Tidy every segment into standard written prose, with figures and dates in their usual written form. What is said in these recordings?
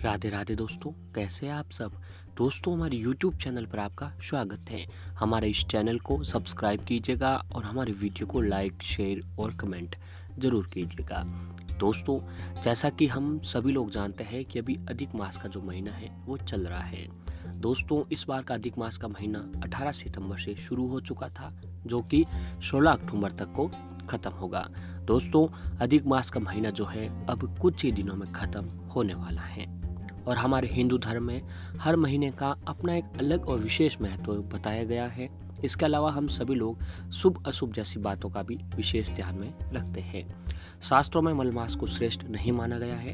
राधे राधे दोस्तों, कैसे हैं आप सब। दोस्तों, हमारे YouTube चैनल पर आपका स्वागत है। हमारे इस चैनल को सब्सक्राइब कीजिएगा और हमारे वीडियो को लाइक, शेयर और कमेंट ज़रूर कीजिएगा। दोस्तों, जैसा कि हम सभी लोग जानते हैं कि अभी अधिक मास का जो महीना है वो चल रहा है। दोस्तों, इस बार का अधिक मास का महीना 18 सितंबर से शुरू हो चुका था, जो कि 16 अक्टूबर तक को खत्म होगा। दोस्तों, अधिक मास का महीना जो है अब कुछ ही दिनों में खत्म होने वाला है और हमारे हिंदू धर्म में हर महीने का अपना एक अलग और विशेष महत्व बताया गया है। इसके अलावा हम सभी लोग शुभ अशुभ जैसी बातों का भी विशेष ध्यान में रखते हैं। शास्त्रों में मलमास को श्रेष्ठ नहीं माना गया है।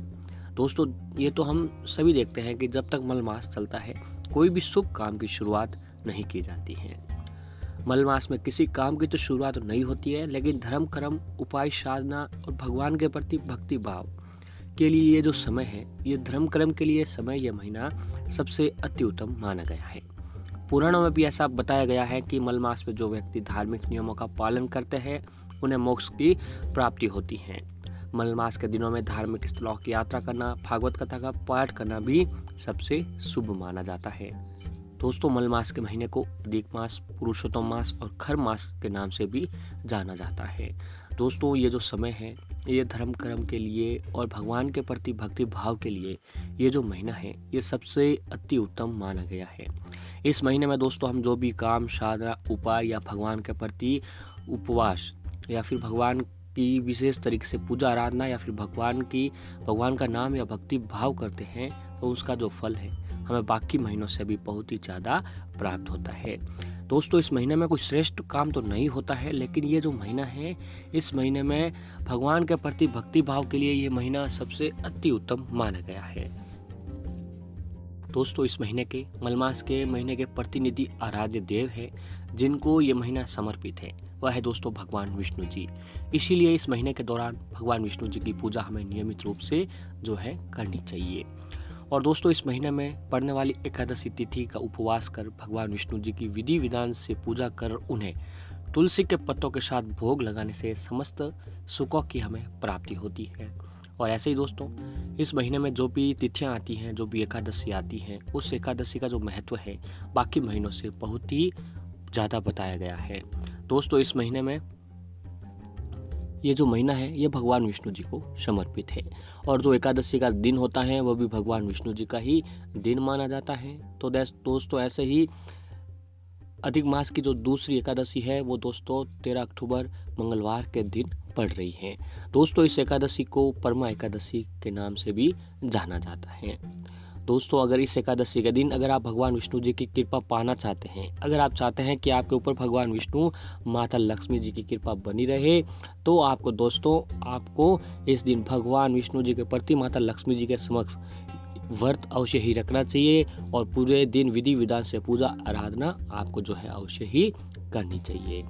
दोस्तों, ये तो हम सभी देखते हैं कि जब तक मलमास चलता है कोई भी शुभ काम की शुरुआत नहीं की जाती है। मलमास में किसी काम की तो शुरुआत नहीं होती है, लेकिन धर्म, कर्म, उपाय, साधना और भगवान के प्रति भक्ति भाव के लिए ये जो समय है, ये धर्म कर्म के लिए समय, ये महीना सबसे अति उत्तम माना गया है। पुराणों में भी ऐसा बताया गया है कि मलमास में जो व्यक्ति धार्मिक नियमों का पालन करते हैं उन्हें मोक्ष की प्राप्ति होती है। मलमास के दिनों में धार्मिक स्थलों की यात्रा करना, भागवत कथा का पाठ करना भी सबसे शुभ माना जाता है। दोस्तों, मलमास के महीने को अधिक मास, पुरुषोत्तम मास और खर मास के नाम से भी जाना जाता है। दोस्तों, ये जो समय है, ये धर्म कर्म के लिए और भगवान के प्रति भक्ति भाव के लिए ये जो महीना है, ये सबसे अति उत्तम माना गया है। इस महीने में दोस्तों हम जो भी काम, साधना, उपाय या भगवान के प्रति उपवास या फिर भगवान की विशेष तरीके से पूजा आराधना या फिर भगवान का नाम या भक्ति भाव करते हैं, तो उसका जो फल है हमें बाकी महीनों से भी बहुत ही ज़्यादा प्राप्त होता है। दोस्तों, इस महीने में कोई श्रेष्ठ काम तो नहीं होता है, लेकिन ये जो महीना है, इस महीने में भगवान के प्रति भक्ति भाव के लिए ये महीना सबसे अति उत्तम माना गया है। दोस्तों, इस महीने के मलमास के महीने के प्रतिनिधि आराध्य देव है जिनको ये महीना समर्पित है, वह है दोस्तों भगवान विष्णु जी। इसीलिए इस महीने के दौरान भगवान विष्णु जी की पूजा हमें नियमित रूप से जो है करनी चाहिए। और दोस्तों, इस महीने में पड़ने वाली एकादशी तिथि का उपवास कर भगवान विष्णु जी की विधि विधान से पूजा कर उन्हें तुलसी के पत्तों के साथ भोग लगाने से समस्त सुखों की हमें प्राप्ति होती है। और ऐसे ही दोस्तों, इस महीने में जो भी तिथियां आती हैं, जो भी एकादशी आती हैं, उस एकादशी का जो महत्व है बाकी महीनों से बहुत ही ज़्यादा बताया गया है। दोस्तों, इस महीने में ये जो महीना है, ये भगवान विष्णु जी को समर्पित है और जो एकादशी का दिन होता है वो भी भगवान विष्णु जी का ही दिन माना जाता है। तो दोस्तों, ऐसे ही अधिक मास की जो दूसरी एकादशी है वो दोस्तों 13 अक्टूबर मंगलवार के दिन पड़ रही है। दोस्तों, इस एकादशी को परमा एकादशी के नाम से भी जाना जाता है। दोस्तों, अगर इस एकादशी के दिन अगर आप भगवान विष्णु जी की कृपा पाना चाहते हैं, अगर आप चाहते हैं कि आपके ऊपर भगवान विष्णु, माता लक्ष्मी जी की कृपा बनी रहे, तो आपको इस दिन भगवान विष्णु जी के प्रति, माता लक्ष्मी जी के समक्ष व्रत अवश्य ही रखना चाहिए और पूरे दिन विधि विधान से पूजा आराधना आपको जो है अवश्य ही करनी चाहिए।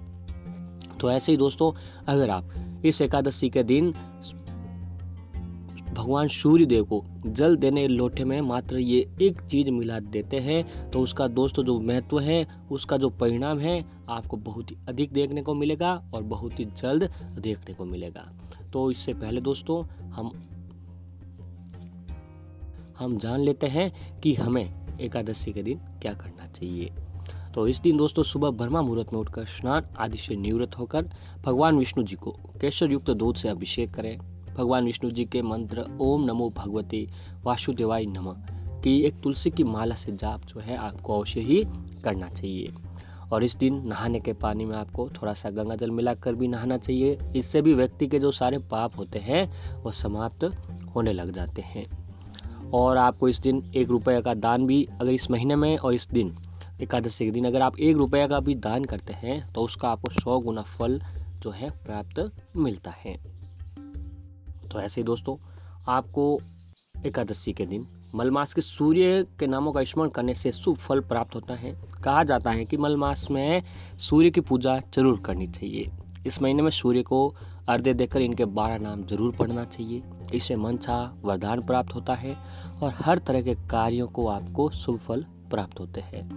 तो ऐसे ही दोस्तों, अगर आप इस एकादशी के दिन भगवान सूर्य देव को जल देने लोटे में मात्र ये एक चीज मिला देते हैं, तो उसका दोस्तों जो महत्व है, उसका जो परिणाम है, आपको बहुत ही अधिक देखने को मिलेगा और बहुत ही जल्द देखने को मिलेगा। तो इससे पहले दोस्तों हम जान लेते हैं कि हमें एकादशी के दिन क्या करना चाहिए। तो इस दिन दोस्तों सुबह ब्रह्मा मुहूर्त में उठकर स्नान आदि से निवृत्त होकर भगवान विष्णु जी को केसर युक्त दूध से अभिषेक करें। भगवान विष्णु जी के मंत्र ओम नमो भगवते वासुदेवाय नमः की एक तुलसी की माला से जाप जो है आपको अवश्य ही करना चाहिए। और इस दिन नहाने के पानी में आपको थोड़ा सा गंगा जल मिलाकर भी नहाना चाहिए। इससे भी व्यक्ति के जो सारे पाप होते हैं वो समाप्त होने लग जाते हैं। और आपको इस दिन 1 रुपये का दान भी, अगर इस महीने में और इस दिन एकादशी के दिन अगर आप 1 रुपये का भी दान करते हैं तो उसका आपको 100 गुना फल जो है प्राप्त मिलता है। तो ऐसे ही दोस्तों, आपको एकादशी के दिन मलमास के सूर्य के नामों का स्मरण करने से शुभ फल प्राप्त होता है। कहा जाता है कि मलमास में सूर्य की पूजा जरूर करनी चाहिए। इस महीने में सूर्य को अर्घ्य देकर इनके 12 नाम जरूर पढ़ना चाहिए। इससे मनसा वरदान प्राप्त होता है और हर तरह के कार्यों को आपको शुभ फल प्राप्त होते हैं।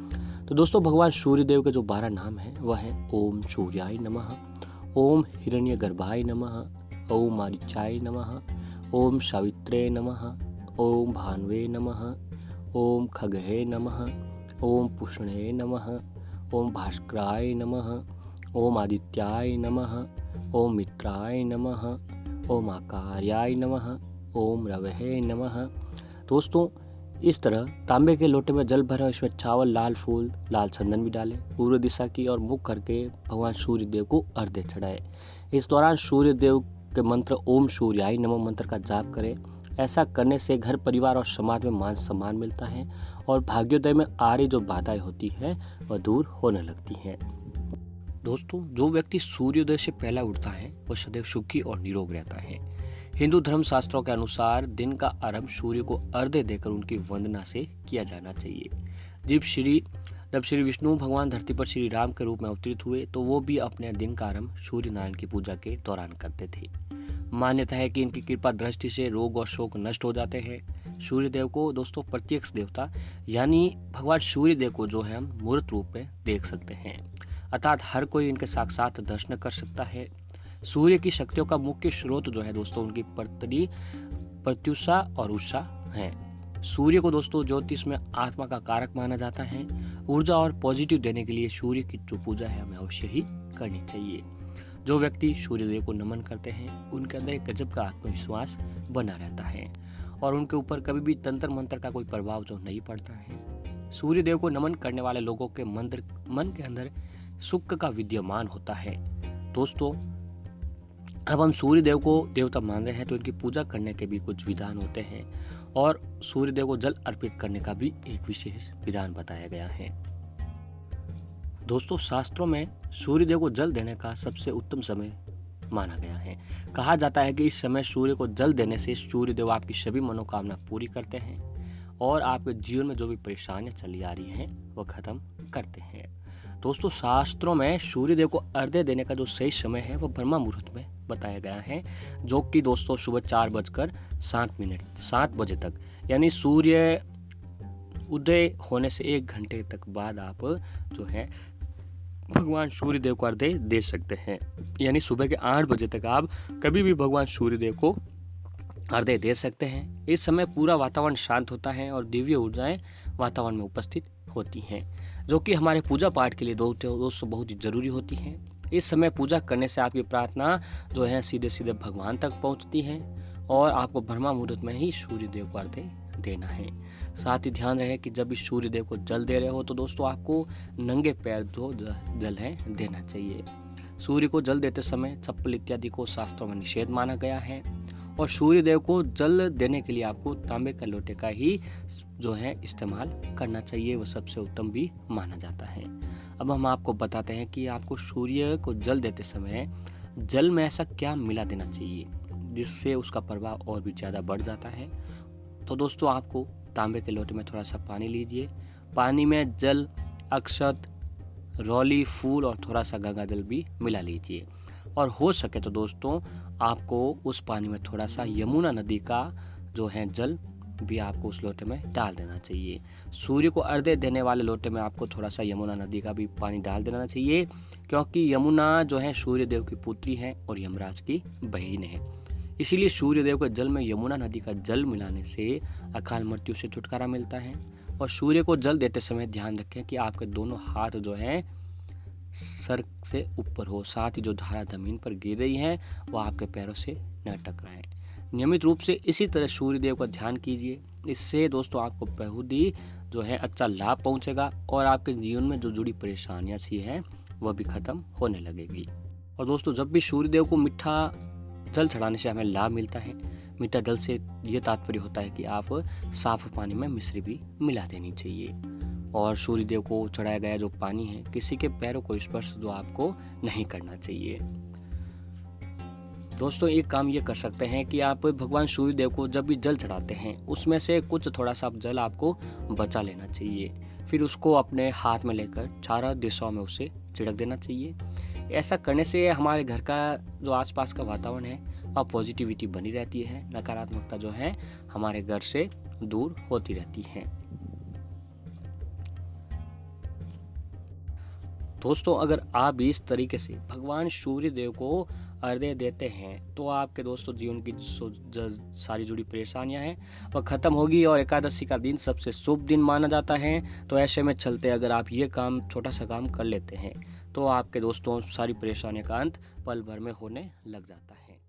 तो दोस्तों, भगवान सूर्य देव के जो 12 नाम हैं वह है ओम सूर्याय नमः, ओम हिरण्यगर्भाय नमः, ओम मारीचाय नमः, ओम सावित्रे नमः, ओम भान्वे नमः, ओम खगहे नमः, ओम पुष्णे नमः, ओम भास्कराय नमः, ओम आदित्याय नमः, ओम मित्राय नमः, ओम आकार्याय नमः, ओम रवहे नमः। दोस्तों इस तरह तांबे के लोटे में जल भरा, इसमें चावल, लाल फूल, लाल चंदन भी डालें, पूर्व दिशा की और मुख करके भगवान सूर्य देव को अर्घ्य चढ़ाएं। इस दौरान सूर्य देव के मंत्र ओम सूर्याय नमः मंत्र का जाप करें। ऐसा करने से घर परिवार और समाज में मान सम्मान मिलता है और भाग्योदय में आ रही जो बाधाएं होती हैं वह दूर होने लगती हैं। दोस्तों जो व्यक्ति सूर्योदय से पहले उठता है वह सदैव सुखी और निरोग रहता है। हिंदू धर्म शास्त्रों के अनुसार दिन का आरंभ सूर्य को अर्घ्य देकर उनकी वंदना से किया जाना चाहिए। जब श्री विष्णु भगवान धरती पर श्री राम के रूप में अवतरित हुए तो वो भी अपने दिन का आरंभ सूर्य नारायण की पूजा के दौरान करते थे। मान्यता है कि इनकी कृपा दृष्टि से रोग और शोक नष्ट हो जाते हैं। सूर्य देव को दोस्तों प्रत्यक्ष देवता यानी भगवान सूर्य देव को जो है हम मूर्त रूप में देख सकते हैं, अर्थात हर कोई इनके साक्षात दर्शन कर सकता है। सूर्य की शक्तियों का मुख्य स्रोत जो है दोस्तों उनकी प्रत्युषा और उषा है। सूर्य को दोस्तों ज्योतिष में आत्मा का कारक माना जाता है। ऊर्जा और पॉजिटिव देने के लिए सूर्य की जो पूजा है हमें अवश्य ही करनी चाहिए। जो व्यक्ति सूर्य देव को नमन करते हैं उनके अंदर एक गजब का आत्मविश्वास बना रहता है और उनके ऊपर कभी भी तंत्र मंत्र का कोई प्रभाव जो नहीं पड़ता है। सूर्य देव को नमन करने वाले लोगों के मन के अंदर सुख का विद्यमान होता है। दोस्तों अब हम सूर्य देव को देवता मान रहे हैं तो इनकी पूजा करने के भी कुछ विधान होते हैं और सूर्य देव को जल अर्पित करने का भी एक विशेष विधान बताया गया है। दोस्तों शास्त्रों में सूर्य देव को जल देने का सबसे उत्तम समय माना गया है। कहा जाता है कि इस समय सूर्य को जल देने से सूर्य देव आपकी सभी मनोकामना पूरी करते हैं और आपके जीवन में जो भी परेशानियां चली आ रही हैं वह खत्म करते हैं। दोस्तों शास्त्रों में सूर्य देव को अर्घ्य देने का जो सही समय है वह ब्रह्म मुहूर्त में बताया गया है, जो कि दोस्तों सुबह 4:07 बजे तक, यानी सूर्य उदय होने से 1 घंटे तक बाद आप जो है भगवान सूर्य देव को अर्घ्य दे सकते हैं। यानी सुबह के 8 बजे तक आप कभी भी भगवान सूर्य देव को अर्घ्य दे सकते हैं। इस समय पूरा वातावरण शांत होता है और दिव्य ऊर्जाएं वातावरण में उपस्थित होती हैं, जो कि हमारे पूजा पाठ के लिए दोस्तों बहुत ही जरूरी होती हैं। इस समय पूजा करने से आपकी प्रार्थना जो है सीधे सीधे भगवान तक पहुंचती है और आपको ब्रह्म मुहूर्त में ही सूर्य देव को अर्घ्य देना है। साथ ही ध्यान रहे कि जब भी सूर्य देव को जल दे रहे हो तो दोस्तों आपको नंगे पैर जो जल है देना चाहिए। सूर्य को जल देते समय चप्पल इत्यादि को शास्त्रों में निषेध माना गया है और सूर्य देव को जल देने के लिए आपको तांबे का लोटे का ही जो है इस्तेमाल करना चाहिए, वह सबसे उत्तम भी माना जाता है। अब हम आपको बताते हैं कि आपको सूर्य को जल देते समय जल में ऐसा क्या मिला देना चाहिए जिससे उसका प्रभाव और भी ज़्यादा बढ़ जाता है। तो दोस्तों आपको तांबे के लोटे में थोड़ा सा पानी लीजिए, पानी में जल, अक्षत, रौली, फूल और थोड़ा सा गंगा जल भी मिला लीजिए और हो सके तो दोस्तों आपको उस पानी में थोड़ा सा यमुना नदी का जो है जल भी आपको उस लोटे में डाल देना चाहिए। सूर्य को अर्घ्य देने वाले लोटे में आपको थोड़ा सा यमुना नदी का भी पानी डाल देना चाहिए, क्योंकि यमुना जो है सूर्य देव की पुत्री है और यमराज की बहन है। इसीलिए सूर्य देव के जल में यमुना नदी का जल मिलाने से अकाल मृत्यु से छुटकारा मिलता है। और सूर्य को जल देते समय ध्यान रखें कि आपके दोनों हाथ जो हैं सर से ऊपर हो, साथ ही जो धारा जमीन पर गिर रही है वो आपके पैरों से न टकराए। नियमित रूप से इसी तरह सूर्य देव का ध्यान कीजिए। इससे दोस्तों आपको बहुत ही जो है अच्छा लाभ पहुंचेगा और आपके जीवन में जो जुड़ी परेशानियां सी हैं वह भी खत्म होने लगेगी। और दोस्तों जब भी सूर्य देव को मीठा जल चढ़ाने से हमें लाभ मिलता है। मीठा जल से ये तात्पर्य होता है कि आप साफ पानी में मिश्री भी मिला देनी चाहिए और सूर्य देव को चढ़ाया गया जो पानी है किसी के पैरों को स्पर्श जो आपको नहीं करना चाहिए। दोस्तों एक काम ये कर सकते हैं कि आप भगवान सूर्य देव को जब भी जल चढ़ाते हैं उसमें से कुछ थोड़ा सा जल आपको बचा लेना चाहिए, फिर उसको अपने हाथ में लेकर चारों दिशाओं में उसे छिड़क देना चाहिए। ऐसा करने से हमारे घर का जो आसपास का वातावरण है वह पॉजिटिविटी बनी रहती है, नकारात्मकता जो है हमारे घर से दूर होती रहती है। दोस्तों अगर आप भी इस तरीके से भगवान सूर्य देव को अर्घ्य देते हैं तो आपके दोस्तों जीवन की सारी जुड़ी परेशानियां हैं वह ख़त्म होगी और एकादशी का दिन सबसे शुभ दिन माना जाता है। तो ऐसे में चलते अगर आप ये काम छोटा सा काम कर लेते हैं तो आपके दोस्तों सारी परेशानियों का अंत पल भर में होने लग जाता है।